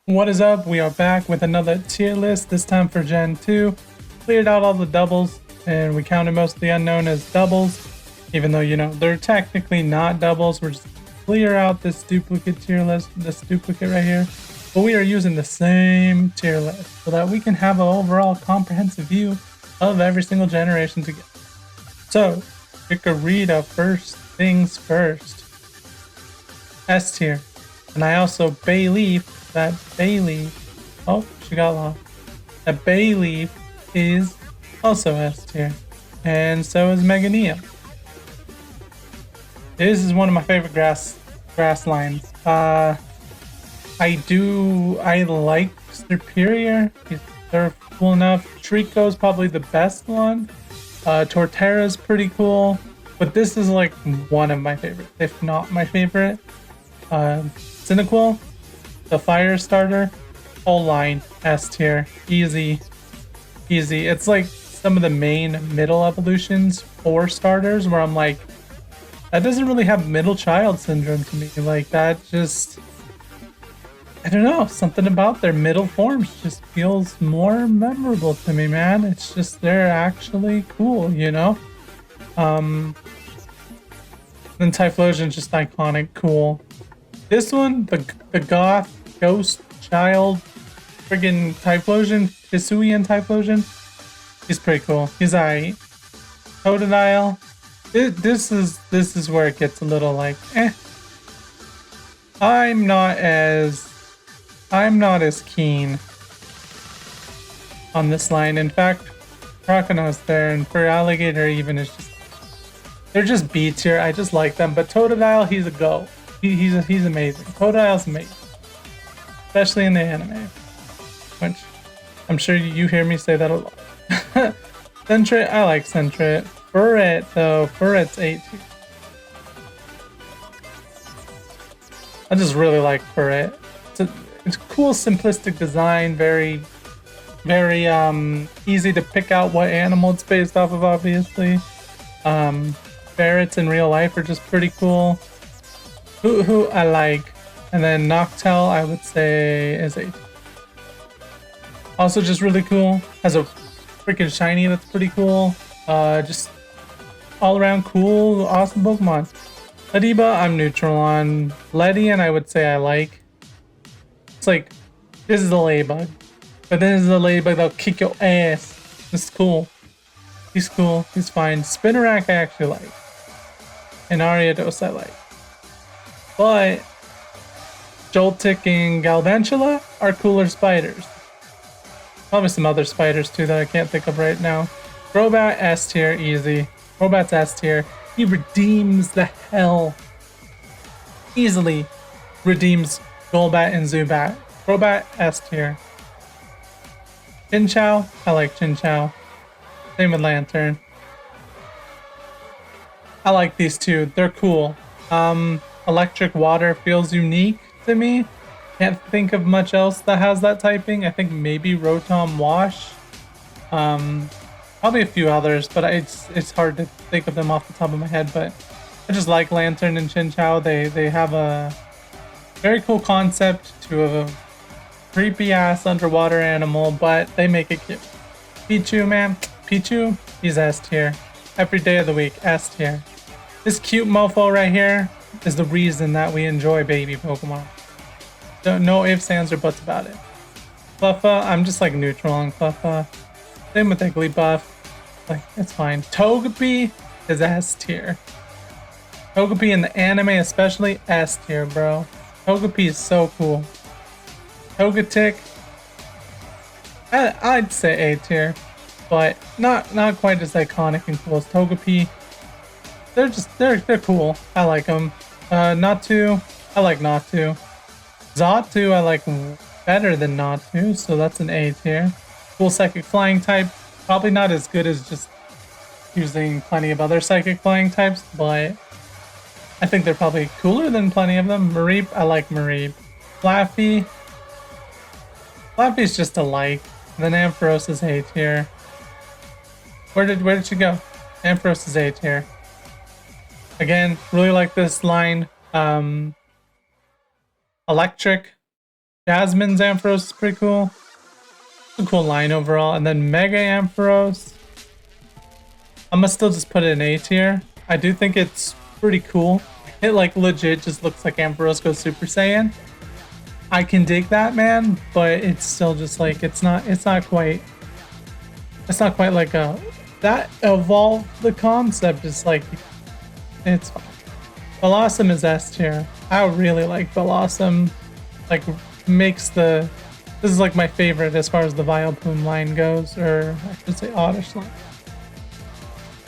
What is up? We are back with another tier list, this time for Gen 2. Cleared out all the doubles, and we counted most of the unknown as doubles. Even though, you know, they're technically not doubles. We're just clear out this duplicate tier list, this duplicate right here. But we are using the same tier list so that we can have an overall comprehensive view of every single generation together. So, Chikorita, first things first. S tier. And I also Bayleaf. That Bayleaf, oh, she got lost. That Bayleaf is also S tier, and so is Meganium. This is one of my favorite grass lines. I like Superior. They're cool enough. Trico is probably the best one. Torterra is pretty cool, but this is like one of my favorites, if not my favorite. Cyndaquil, the fire starter, whole line S tier, easy. It's like some of the main middle evolutions for starters where I'm like, that doesn't really have middle child syndrome to me. Like that just, I don't know, something about their middle forms just feels more memorable to me, man. It's just, they're actually cool, you know? Then Typhlosion's just iconic, cool. This one, the goth ghost child friggin' Typhlosion, Hisuian Typhlosion, he's pretty cool. He's alright. Totodile, this is where it gets a little like, eh. I'm not as keen on this line. In fact, Croconaut's there, and for Alligator even is just, they're just B tier. I just like them, but Totodile, he's a go. He's amazing. Totodile's amazing, especially in the anime, which I'm sure you hear me say that a lot. Sentret, I like Sentret. Furret though, Furret's 8 tier. I just really like Furret. It's a cool, simplistic design, very easy to pick out what animal it's based off of, obviously. Ferrets in real life are just pretty cool. Who I like. And then Noctowl, I would say, is 8. Also just really cool. Has a freaking shiny that's pretty cool. Just all around cool, awesome Pokemon. Lediba, I'm neutral on. Ledian, I would say I like. It's like, this is a Ladybug. But this is a Ladybug that'll kick your ass. This is cool. He's cool. He's fine. Spinarak I actually like. And Ariados I like. But Joltik and Galvantula are cooler spiders. Probably some other spiders too that I can't think of right now. Crobat S tier, easy. Crobat's S tier. He redeems the hell. Easily redeems Golbat and Zubat. Crobat S tier. Chinchou, I like Chinchou. Same with Lantern. I like these two. They're cool. Electric Water feels unique to me. Can't think of much else that has that typing. I think maybe Rotom Wash. Probably a few others, but it's hard to think of them off the top of my head. But I just like Lantern and Chinchou. They have a very cool concept to a creepy ass underwater animal, but they make it cute. Pichu, man. Pichu, he's S tier. Every day of the week, S tier. This cute mofo right here is the reason that we enjoy baby Pokemon. No ifs, ands, or buts about it. Fluffa, I'm just like neutral on Fluffa. Same with Igglybuff. Like, it's fine. Togepi is S tier. Togepi in the anime especially, S tier, bro. Togepi is so cool. Togetic, I'd say A tier, but not quite as iconic and cool as Togepi. They're cool. I like them. Natu, I like Natu. Xatu, I like better than Natu, so that's an A tier. Cool psychic flying type. Probably not as good as just using plenty of other psychic flying types, but I think they're probably cooler than plenty of them. Mareep, I like Mareep. Flaffy, Flaffy's just a like. Then Ampharos is A tier. Where did she go? Ampharos is A tier. Again, really like this line. Electric Jasmine's Ampharos is pretty cool. It's a cool line overall. And then Mega Ampharos, I'm gonna still just put it in A tier. I do think it's pretty cool. It like legit just looks like Ampharos goes Super Saiyan. I can dig that, man, but it's still just like it's not quite like a that evolved the concept. Is like it's fine. Blossom is S tier. I really like Blossom. Like makes the this is like my favorite as far as the Vileplume line goes, or I should say Oddish line.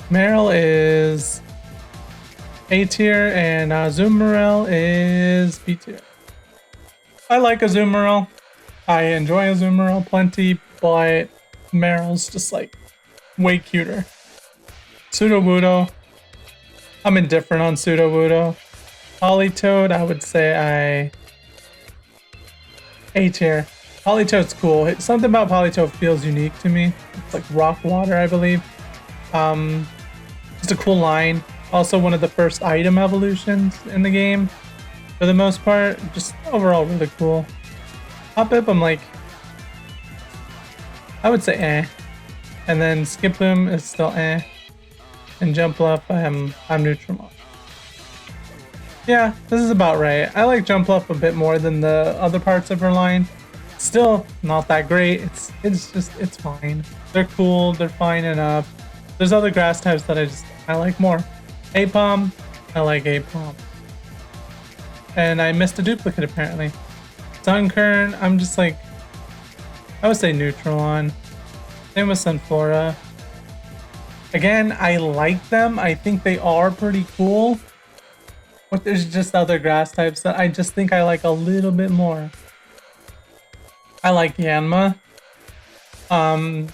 Meryl is A tier and Azumarill is B tier. I like Azumarill. I enjoy Azumarill plenty, but Meryl's just like way cuter. Sudowoodo. I'm indifferent on Sudowoodo. Politoed, I would say A tier. Politoed's cool. Something about Politoed feels unique to me. It's like rock water, I believe. Just a cool line. Also one of the first item evolutions in the game. For the most part, just overall really cool. Hoppip, I'm like, I would say eh. And then Skiploom is still eh. And Jumpluff, I'm neutral on. Yeah, this is about right. I like Jumpluff a bit more than the other parts of her line. Still not that great. It's fine. They're cool, they're fine enough. There's other grass types that I like more. Apom, I like Apom. And I missed a duplicate apparently. Sunkern, I'm just like, I would say neutral on. Same with Sunflora. Again, I like them. I think they are pretty cool. But there's just other grass types that I just think I like a little bit more. I like Yanma. A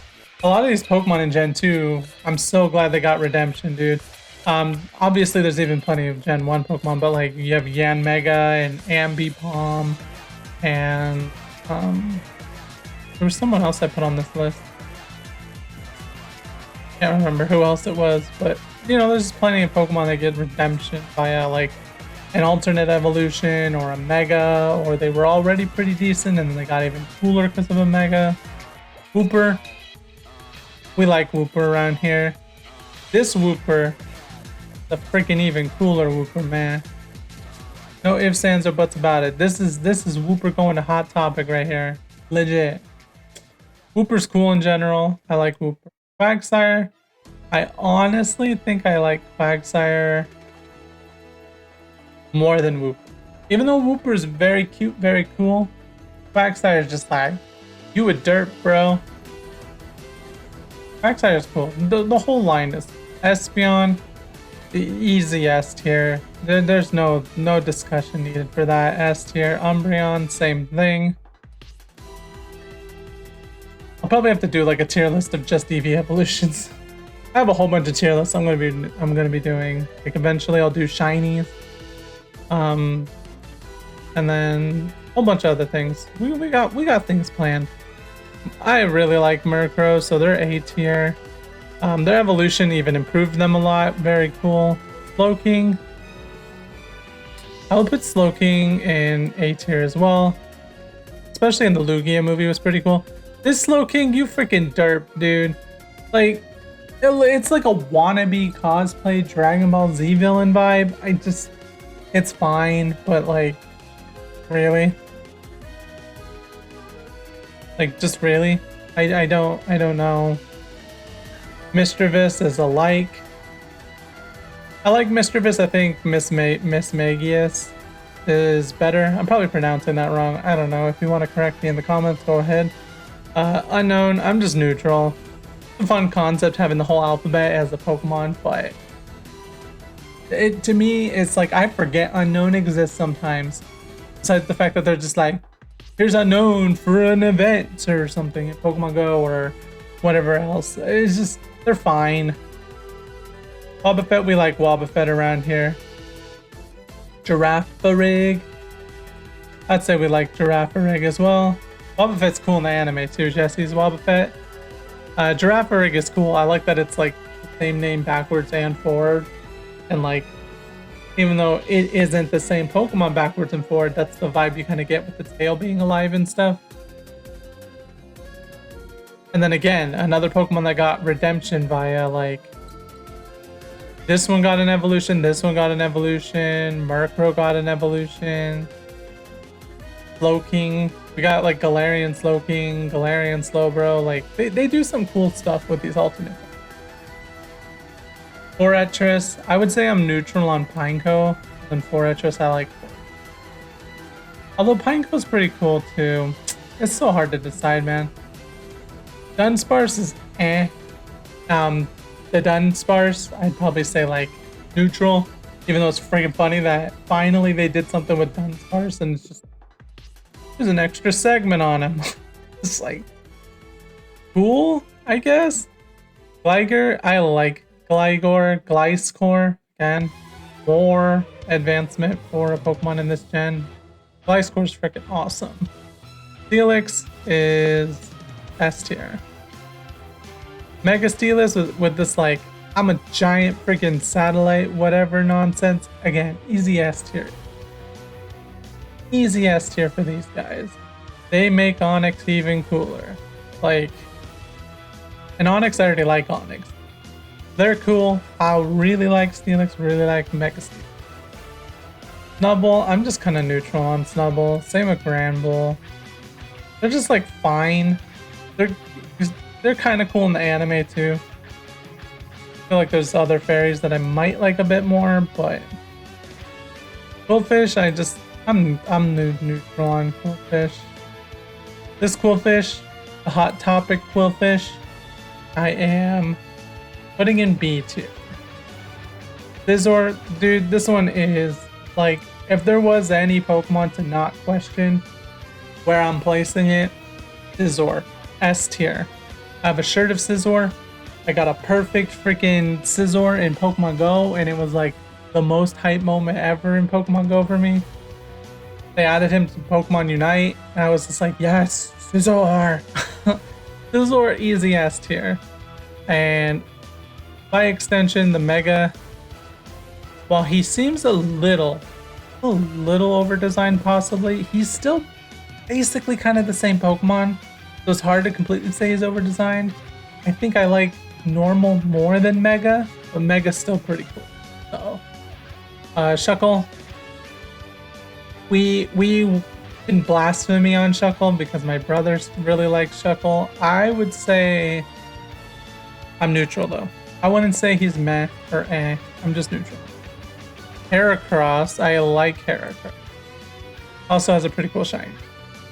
lot of these Pokemon in Gen 2, I'm so glad they got Redemption, dude. Obviously there's even plenty of Gen 1 Pokemon, but like you have Yanmega and Ambipom and there was someone else I put on this list. Can't remember who else it was, but you know, there's plenty of Pokemon that get Redemption via like an alternate evolution or a Mega, or they were already pretty decent and then they got even cooler because of a Mega. Wooper. We like Wooper around here. This Wooper, the freaking even cooler Wooper, man. No ifs, ands, or buts about it. This is Wooper going to Hot Topic right here. Legit. Wooper's cool in general. I like Wooper. Quagsire. I honestly think I like Quagsire more than Wooper. Even though Wooper is very cute, very cool, Quagsire is just like, you a derp, bro. Quagsire is cool. The whole line is Espeon, the easy S tier. There's no discussion needed for that. S tier. Umbreon, same thing. I'll probably have to do like a tier list of just EV evolutions. I have a whole bunch of tier lists I'm gonna be doing. Like eventually I'll do shinies. And then a whole bunch of other things. We got things planned. I really like Murkrow, so they're A tier. Their evolution even improved them a lot. Very cool. Slowking. I would put Slowking in A tier as well. Especially in the Lugia movie, was pretty cool. This Slowking, you freaking derp, dude. Like, it's like a wannabe cosplay Dragon Ball Z villain vibe. It's fine, but like, really? Like, just really? I don't know. Mischievous is a like. I like Mischievous. I think Miss Magius is better. I'm probably pronouncing that wrong. I don't know. If you want to correct me in the comments, go ahead. Unknown, I'm just neutral. It's a fun concept having the whole alphabet as a Pokemon, but to me, it's like I forget Unknown exists sometimes. Besides the fact that they're just like, here's Unknown for an event or something in Pokemon Go or whatever else. It's just, they're fine. Wobbuffet, we like Wobbuffet around here. Girafarig. I'd say we like Girafarig as well. Wobbuffet's cool in the anime too, Jesse's Wobbuffet. Girafarig is cool. I like that it's like the same name backwards and forward. And like, Even though it isn't the same Pokemon backwards and forward, that's the vibe you kind of get with the tail being alive and stuff. And then again, another Pokemon that got redemption via like this one got an evolution, this one got an evolution, Murkrow got an evolution, Slowking. We got like Galarian Slowking, Galarian Slowbro. Like they do some cool stuff with these alternate. Forretress, I would say I'm neutral on Pineco, and Forretress I like. Although Pineco's pretty cool too. It's so hard to decide, man. Dunsparce is eh. The Dunsparce, I'd probably say like neutral, even though it's freaking funny that finally they did something with Dunsparce and it's just there's an extra segment on him. It's like cool, I guess. Gligar, I like Gligar, Gliscor, again, more advancement for a Pokemon in this gen. Gliscor's freaking awesome. Steelix is S tier. Mega Steelix with this like, I'm a giant freaking satellite, whatever nonsense. Again, easy S tier. Easy S tier for these guys. They make Onix even cooler. Like, and Onix, I already like Onix. They're cool. I really like Steelix, really like Mega Steelix. Snubbull, I'm just kind of neutral on Snubbull. Same with Granbull. They're just like fine. They're kind of cool in the anime too. I feel like there's other fairies that I might like a bit more, but Quillfish, I'm neutral on Quillfish. This Quillfish, the Hot Topic Quillfish, I am putting in B tier. Scizor, dude, this one is like, if there was any Pokemon to not question where I'm placing it, Scizor, S tier. I have a shirt of Scizor. I got a perfect freaking Scizor in Pokemon Go, and it was like the most hype moment ever in Pokemon Go for me. They added him to Pokemon Unite, and I was just like, yes, Scizor! Scizor, easy S tier. And by extension, the Mega, while he seems a little over-designed possibly, he's still basically kind of the same Pokemon. So it's hard to completely say he's over-designed. I think I like normal more than Mega, but Mega's still pretty cool. So, Shuckle. We can blasphemy on Shuckle because my brothers really like Shuckle. I would say I'm neutral though. I wouldn't say he's meh or eh. I'm just neutral. Heracross, I like Heracross. Also has a pretty cool shine.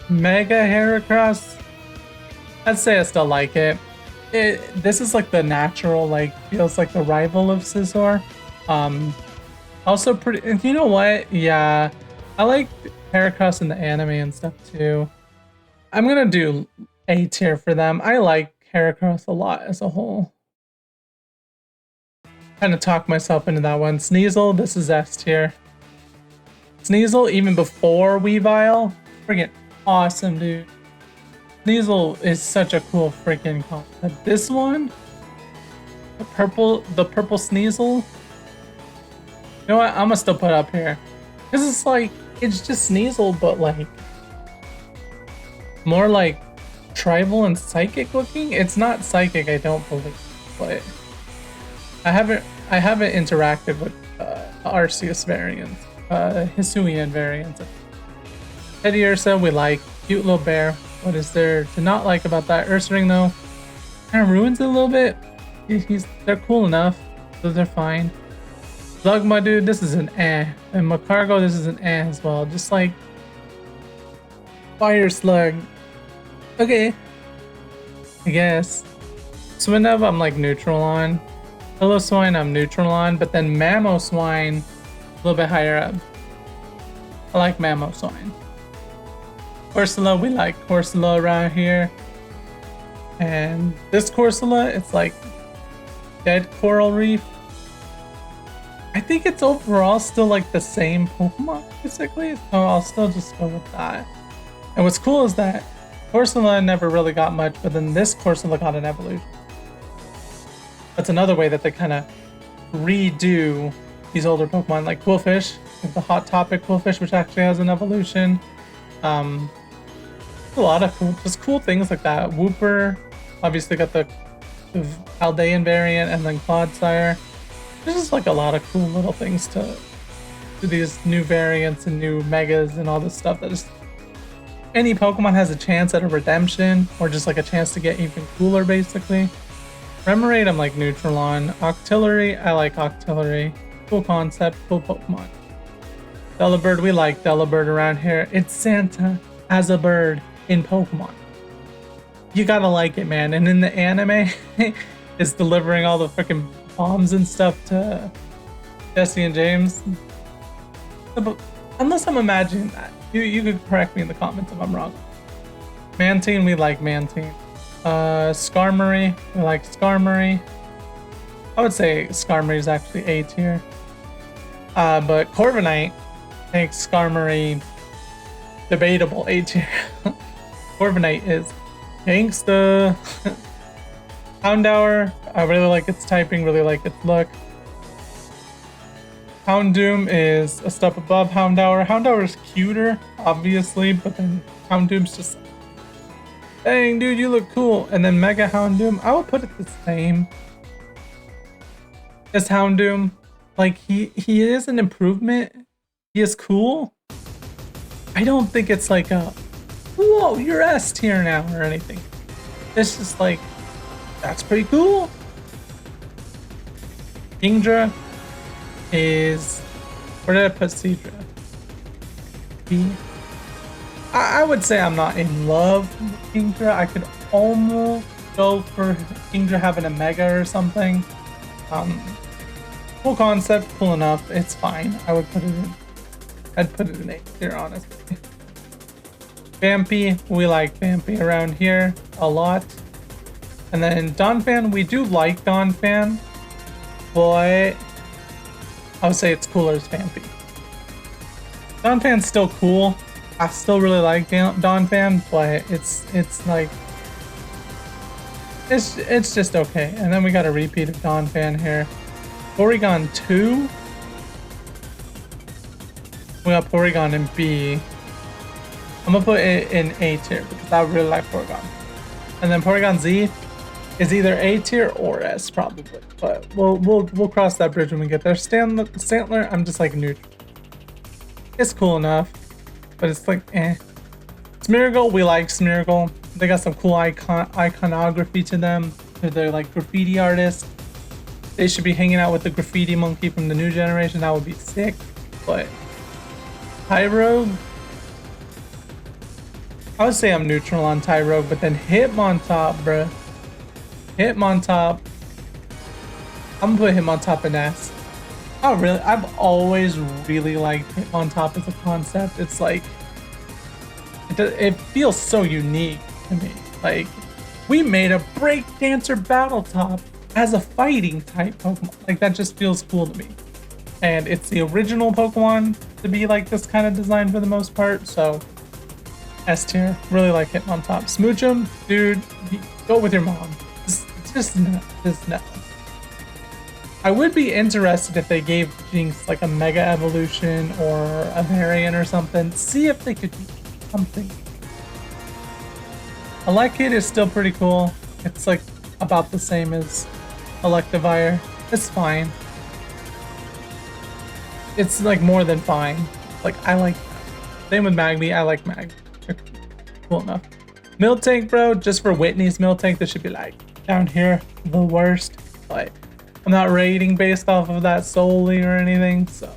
Mega Heracross, I'd say I still like it. This is like the natural, like feels like the rival of Scizor. Also pretty, and you know what? Yeah, I like Heracross in the anime and stuff too. I'm gonna do A tier for them. I like Heracross a lot as a whole. Kind of talk myself into that one. Sneasel, this is S tier. Sneasel, even before Weavile, freaking awesome, dude. Sneasel is such a cool freaking concept. This one, the purple Sneasel. You know what? I'm gonna still put up here. Cause it's like, it's just Sneasel, but like more like tribal and psychic looking. It's not psychic, I don't believe, but I haven't interacted with Arceus variants, Hisuian variants. Teddiursa, we like. Cute little bear. What is there to not like about that? Ursaring though, kind of ruins it a little bit. They're cool enough, so they're fine. Slugma, dude, this is an eh. And Macargo, this is an eh as well. Just like Fire Slug. Okay, I guess. Swinub, I'm like neutral on. Piloswine, I'm neutral on. But then Mamoswine, a little bit higher up. I like Mamoswine. Corsola, we like Corsola around here. And this Corsola, it's like dead coral reef. I think it's overall still like the same Pokemon, basically. So I'll still just go with that. And what's cool is that Corsola never really got much, but then this Corsola got an evolution. That's another way that they kind of redo these older Pokemon, like Quillfish, like the Hot Topic Quillfish, which actually has an evolution. A lot of cool things like that. Wooper, obviously got the Aldean variant, and then Clodsire. There's just like a lot of cool little things to these new variants and new megas and all this stuff that just any Pokemon has a chance at a redemption or just like a chance to get even cooler basically. Remoraid, I'm like neutral on. Octillery, I like Octillery. Cool concept, cool Pokemon. Delibird, we like Delibird around here. It's Santa as a bird in Pokemon. You gotta like it, man. And in the anime, it's delivering all the freaking bombs and stuff to Jesse and James. Unless I'm imagining that. You could correct me in the comments if I'm wrong. Mantine, we like Mantine. Skarmory, we like Skarmory. I would say Skarmory is actually A tier. But Corviknight makes Skarmory debatable A tier. Corviknight is gangsta. Houndour, I really like its typing, really like its look. Houndoom is a step above Houndour. Houndour is cuter, obviously, but then Houndoom's just like, dang, dude, you look cool. And then Mega Houndoom, I would put it the same as Houndoom. Like, he is an improvement. He is cool. I don't think it's like a, whoa, you're S tier now or anything. It's just like, that's pretty cool. Kingdra is, where did I put Seadra? B. I would say I'm not in love with Kingdra. I could almost go for Kingdra having a Mega or something. Cool concept, cool enough. It's fine. I would put it in. I'd put it in A tier, honestly. Vampy, we like Vampy around here a lot. And then Donphan, we do like Donphan, but I would say it's cooler as Vampy. Donphan's still cool. I still really like Donphan, but it's like it's just okay. And then we got a repeat of Donphan here. Porygon 2. We got Porygon in B. I'm gonna put it in A tier because I really like Porygon. And then Porygon Z is either A tier or S probably, but we'll cross that bridge when we get there. Stantler, I'm just like neutral. It's cool enough, but it's like eh. Smeargle, we like Smeargle. They got some cool iconography to them. They're like graffiti artists. They should be hanging out with the graffiti monkey from the new generation. That would be sick. But Tyrogue, I would say I'm neutral on Tyrogue, but then Hitmontop, bruh. Hitmontop, I'm gonna put Hitmontop in S. Oh really? I've always really liked Hitmontop as a concept. It's like, it feels so unique to me. Like, we made a breakdancer Battletop as a fighting type Pokemon. Like, that just feels cool to me. And it's the original Pokemon to be like this kind of design for the most part, so S tier. Really like Hitmontop. Smoochum, dude, go with your mom. Just no. I would be interested if they gave Jinx like a Mega Evolution or a variant or something. See if they could do something. Electivire is still pretty cool. It's like about the same as Electivire. It's fine. It's like more than fine. Like, I like that. Same with Magby. I like Mag. They're cool enough. Miltank, bro, just for Whitney's Miltank, this should be like down here, the worst. But I'm not rating based off of that solely or anything, so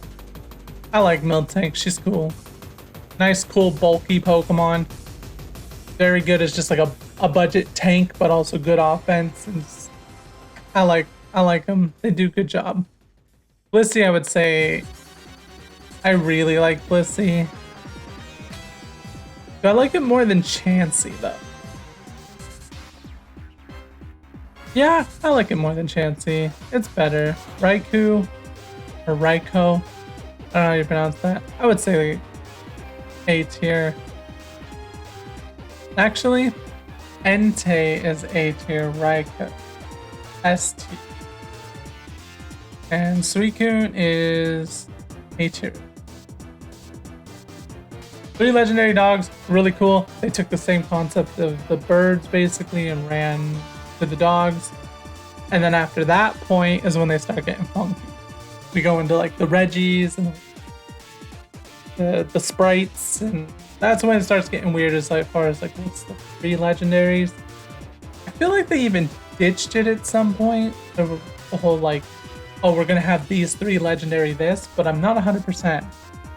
I like Miltank. She's cool. Nice, cool, bulky Pokemon. Very good as just like a budget tank, but also good offense. And just, I like them. They do a good job. Blissey, I would say I really like Blissey. But I like it more than Chansey, though. Yeah, I like it more than Chansey. It's better. Raikou, or Raikou, I don't know how you pronounce that. I would say like A tier. Actually, Entei is A tier. Raikou, S tier. And Suicune is A tier. 3 legendary dogs, really cool. They took the same concept of the birds basically and ran to the dogs. And then after that point is when they start getting funky. We go into like the Reggies and the sprites, and that's when it starts getting weird as far as like what's the 3 legendaries. I feel like they even ditched it at some point. The whole like, oh, we're gonna have these 3 legendary this, but I'm not 100%.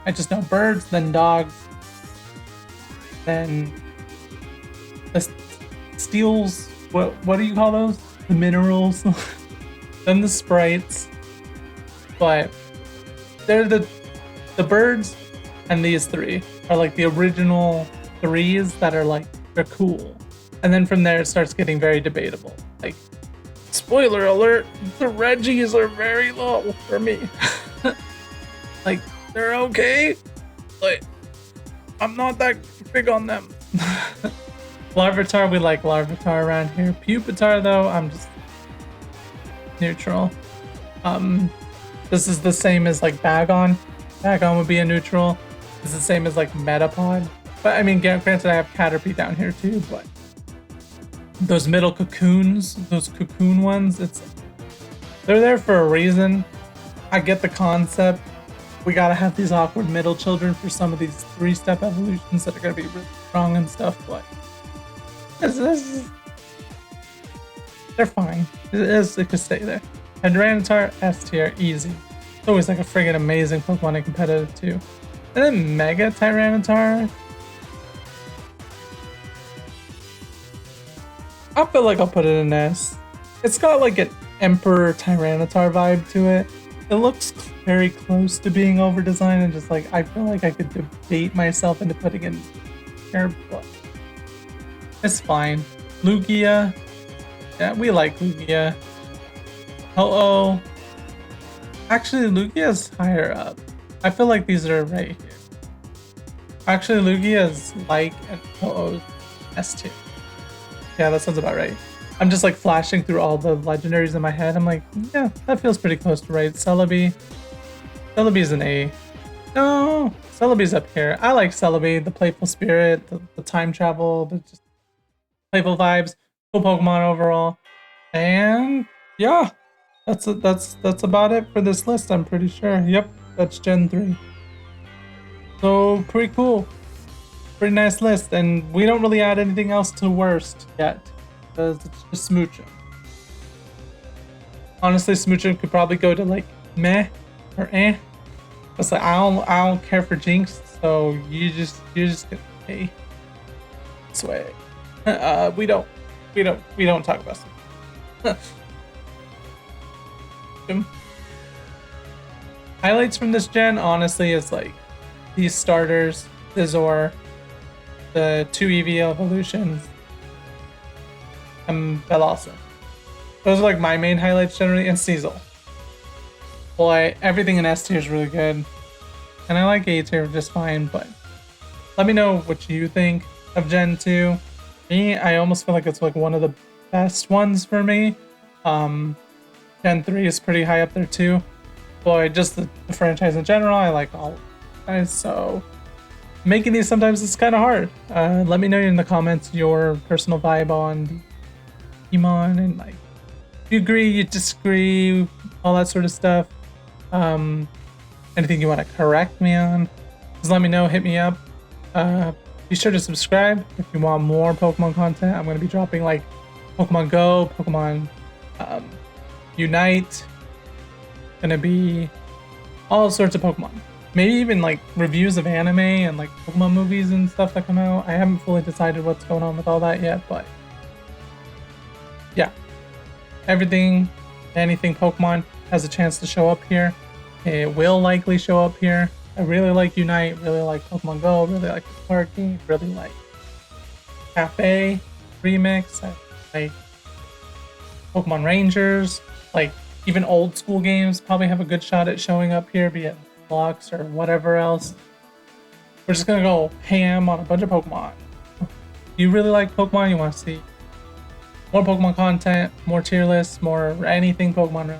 I just know birds, then dogs, then the steels. What do you call those? The minerals. Then the sprites. But they're the birds, and these 3 are like the original 3s that are like, they're cool. And then from there it starts getting very debatable. Like, spoiler alert, the Reggies are very low for me. Like, they're okay, but I'm not that big on them. Larvitar, we like Larvitar around here. Pupitar though, I'm just neutral. This is the same as like Bagon. Bagon would be a neutral. This is the same as like Metapod. But I mean, granted I have Caterpie down here too, but those middle cocoons, those cocoon ones, they're there for a reason. I get the concept. We gotta have these awkward middle children for some of these 3-step evolutions that are gonna be really strong and stuff, but they're fine. It could stay there. And Tyranitar, S tier, easy. It's always like a friggin' amazing Pokemon in competitive too. And then Mega Tyranitar, I feel like I'll put it in S. It's got like an Emperor Tyranitar vibe to it. It looks very close to being over-designed, and just like, I feel like I could debate myself into putting it here, but it's fine. Lugia, yeah, we like Lugia. Oh, actually Lugia's higher up. I feel like these are right here. Actually, Lugia's like and Oh S tier. Yeah, that sounds about right. I'm just like flashing through all the legendaries in my head. I'm like, yeah, that feels pretty close to right. Celebi. Celebi's an A. No, Celebi's up here. I like Celebi, the playful spirit, the time travel, the just playful vibes, cool Pokemon overall. And yeah, that's about it for this list, I'm pretty sure. Yep, that's Gen 3. So pretty cool. Pretty nice list, and we don't really add anything else to worst yet, because it's just Smoochum. Honestly, Smoochum could probably go to like meh or eh. It's like I don't care for Jinx, so you just get A. Sway. We don't talk about Smoochum. Highlights from this gen, honestly, is like these starters, Scizor, the 2 EV evolutions, and Bellossom. Those are like my main highlights generally, and Sneasel. Boy, everything in S tier is really good, and I like A tier just fine, but let me know what you think of Gen 2. Me, I almost feel like it's like one of the best ones for me. Gen 3 is pretty high up there too. Boy, just the franchise in general, I like all guys, so making these sometimes is kind of hard. Let me know in the comments your personal vibe on Pokemon, and like, you agree, you disagree, all that sort of stuff. Anything you want to correct me on, just let me know, hit me up. Be sure to subscribe if you want more Pokemon content. I'm going to be dropping like Pokemon Go, Pokemon Unite, gonna be all sorts of Pokemon. Maybe even like reviews of anime and like Pokemon movies and stuff that come out. I haven't fully decided what's going on with all that yet, but yeah, anything Pokemon has a chance to show up here. It will likely show up here. I really like Unite, really like Pokemon Go, really like the party, really like Cafe Remix. I like Pokemon Rangers, like even old school games probably have a good shot at showing up here, be it blocks or whatever else. We're just gonna go ham on a bunch of Pokemon. You really like Pokemon, you want to see more Pokemon content, more tier lists, more anything Pokemon.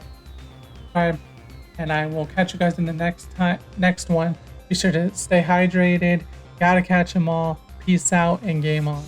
and I will catch you guys in the next one. Be sure to stay hydrated. Gotta catch them all. Peace out and game on.